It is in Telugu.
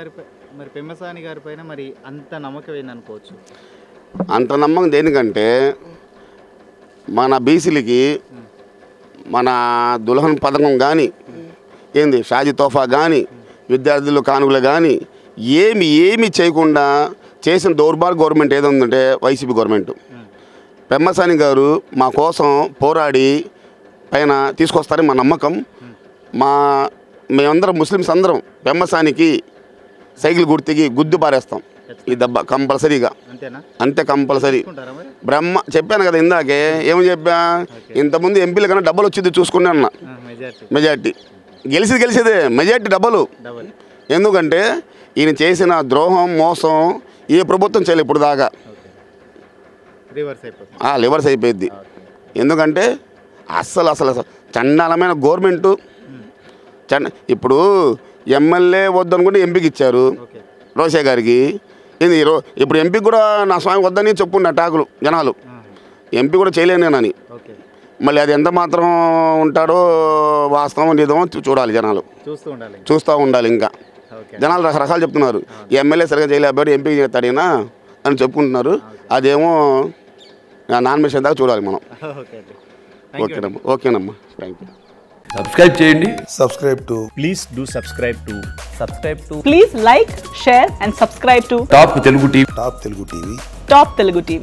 గారిపై మరి పెమ్మసాని గారి పైన మరి అంత నమ్మకం ఏందనుకోవచ్చు? అంత నమ్మకం దేనికంటే మన బీసీలకి మన దుల్హన్ పథకం కానీ ఏంది షాజీ తోఫా కానీ విద్యార్థులు కానుకలు కానీ ఏమి చేయకుండా చేసిన దౌర్భాగ్య గవర్నమెంట్ ఏదో ఉందంటే వైసీపీ గవర్నమెంట్. పెమ్మసాని గారు మా కోసం పోరాడి పైన తీసుకొస్తారని మా నమ్మకం. మేమందరం ముస్లిమ్స్ అందరం పెమ్మసానికి సైకిల్ గుర్తికి గుద్దు పారేస్తాం ఈ దెబ్బ కంపల్సరీగా. అంతే కంపల్సరీ. చెప్పాను కదా ఇందాకే, ఏమని చెప్పా, ఇంతకుముందు ఎంపీల కన్నా డబ్బులు వచ్చింది చూసుకునే అన్న. మెజార్టీ గెలిచేదే మెజార్టీ డబ్బులు. ఎందుకంటే ఈయన చేసిన ద్రోహం మోసం ఏ ప్రభుత్వం చేయలేదు ఇప్పుడు దాకా. రివర్స్ అయిపోయింది. ఎందుకంటే అసలు చండాలమైన గవర్నమెంటు. ఇప్పుడు ఎమ్మెల్యే వద్దనుకుంటే ఎంపీకి ఇచ్చారు రోషే గారికి. ఇప్పుడు ఎంపీకి కూడా నా స్వామి వద్దని చెప్పుకున్న టాకులు జనాలు. ఎంపీ కూడా చేయలేనేనని. మళ్ళీ అది ఎంత మాత్రం ఉంటాడో వాస్తవం నిజమో చూడాలి. జనాలు చూస్తూ ఉండాలి. ఇంకా జనాలు రకరకాలు చెప్తున్నారు. ఎమ్మెల్యే సరిగా చేయలేకపోయాడు ఎంపీ చేస్తాడేనా అని చెప్పుకుంటున్నారు. అదేమో నామినేషన్ దాకా చూడాలి మనం. ఓకేనమ్మా థ్యాంక్ యూ. సబ్స్క్రైబ్ చేయండి. Please like, share and subscribe to top Telugu TV. Top Telugu TV.